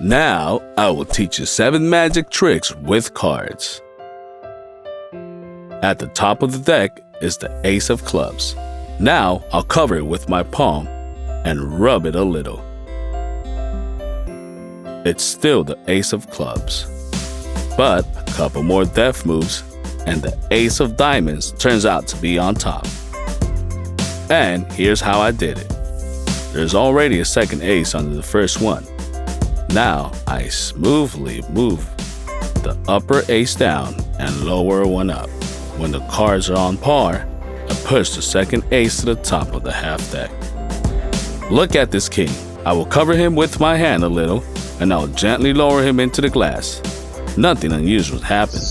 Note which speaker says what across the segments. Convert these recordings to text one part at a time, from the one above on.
Speaker 1: Now, I will teach you 7 magic tricks with cards. At the top of the deck is the Ace of Clubs. Now, I'll cover it with my palm and rub it a little. It's still the Ace of Clubs. But a couple more death moves and the Ace of Diamonds turns out to be on top. And here's how I did it. There's already a second ace under the first one. Now I smoothly move the upper ace down and lower one up. When the cards are on par, I push the second ace to the top of the half deck. Look at this king. I will cover him with my hand a little and I'll gently lower him into the glass. Nothing unusual happened.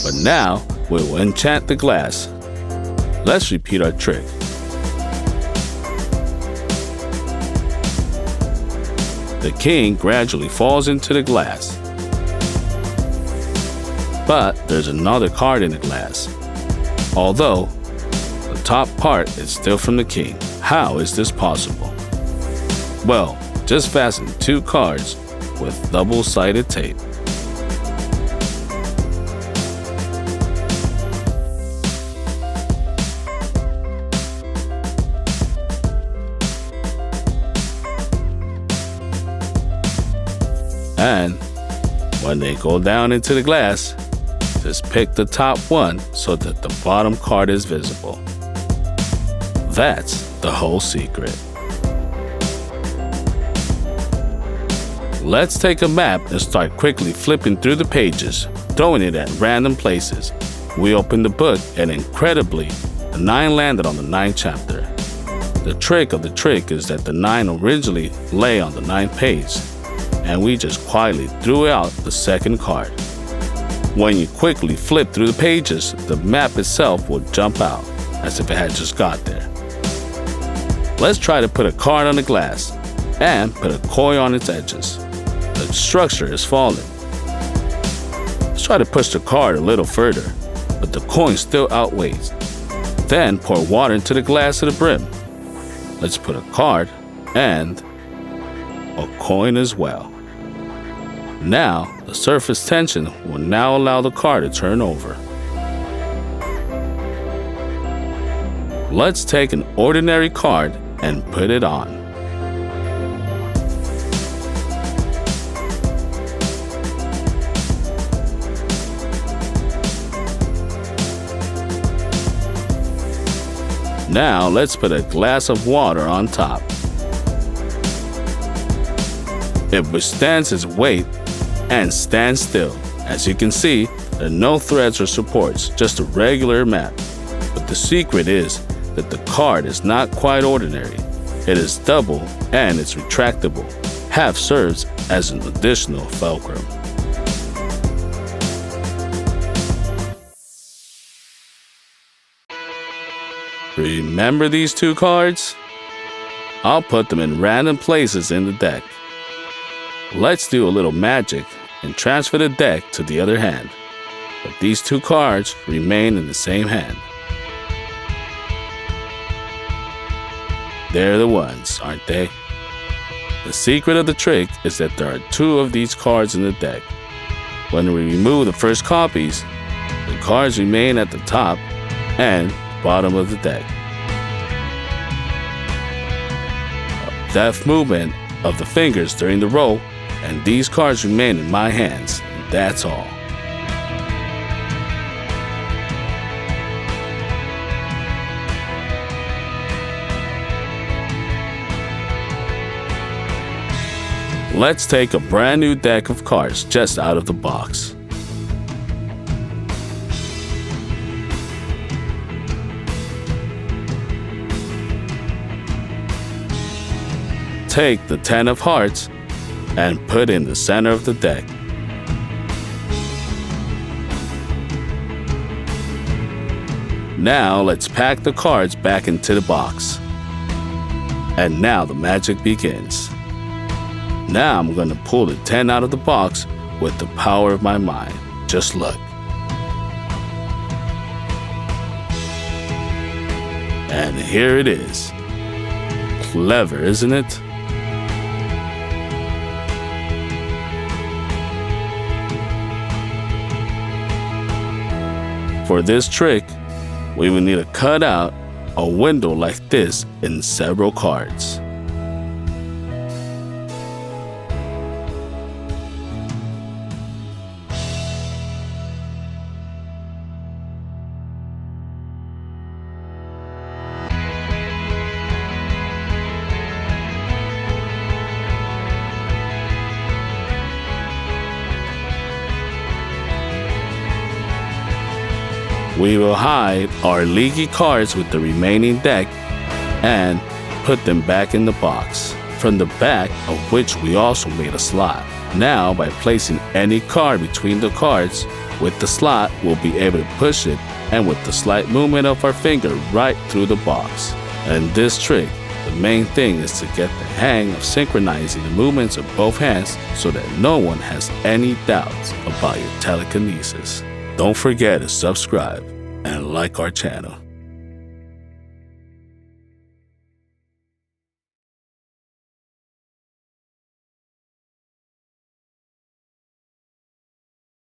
Speaker 1: But now we will enchant the glass. Let's repeat our trick. The king gradually falls into the glass. But there's another card in the glass. Although the top part is still from the king. How is this possible? Well, just fasten 2 cards with double-sided tape. And when they go down into the glass, just pick the top one so that the bottom card is visible. That's the whole secret. Let's take a map and start quickly flipping through the pages, throwing it at random places. We opened the book and incredibly, the 9 landed on the 9th chapter. The trick of the trick is that the 9 originally lay on the 9th page, and we just quietly threw out the second card. When you quickly flip through the pages, the map itself will jump out, as if it had just got there. Let's try to put a card on the glass, and put a coin on its edges. The structure is falling. Let's try to push the card a little further, but the coin still outweighs. Then pour water into the glass to the brim. Let's put a card, and a coin as well. Now, the surface tension will now allow the card to turn over. Let's take an ordinary card and put it on. Now, let's put a glass of water on top. It withstands its weight and stands still. As you can see, there are no threads or supports, just a regular map. But the secret is that the card is not quite ordinary. It is double and it's retractable. Half serves as an additional fulcrum. Remember these 2 cards? I'll put them in random places in the deck. Let's do a little magic and transfer the deck to the other hand. But these 2 cards remain in the same hand. They're the ones, aren't they? The secret of the trick is that there are 2 of these cards in the deck. When we remove the first copies, the cards remain at the top and bottom of the deck. A deft movement of the fingers during the roll, and these cards remain in my hands, and that's all. Let's take a brand new deck of cards just out of the box. Take the 10 of hearts and put in the center of the deck. Now let's pack the cards back into the box. And now the magic begins. Now I'm going to pull the 10 out of the box with the power of my mind. Just look. And here it is. Clever, isn't it? For this trick, we will need to cut out a window like this in several cards. We will hide our leaky cards with the remaining deck and put them back in the box, from the back of which we also made a slot. Now, by placing any card between the cards with the slot, we'll be able to push it and with the slight movement of our finger right through the box. And in this trick, the main thing is to get the hang of synchronizing the movements of both hands so that no one has any doubts about your telekinesis. Don't forget to subscribe and like our channel.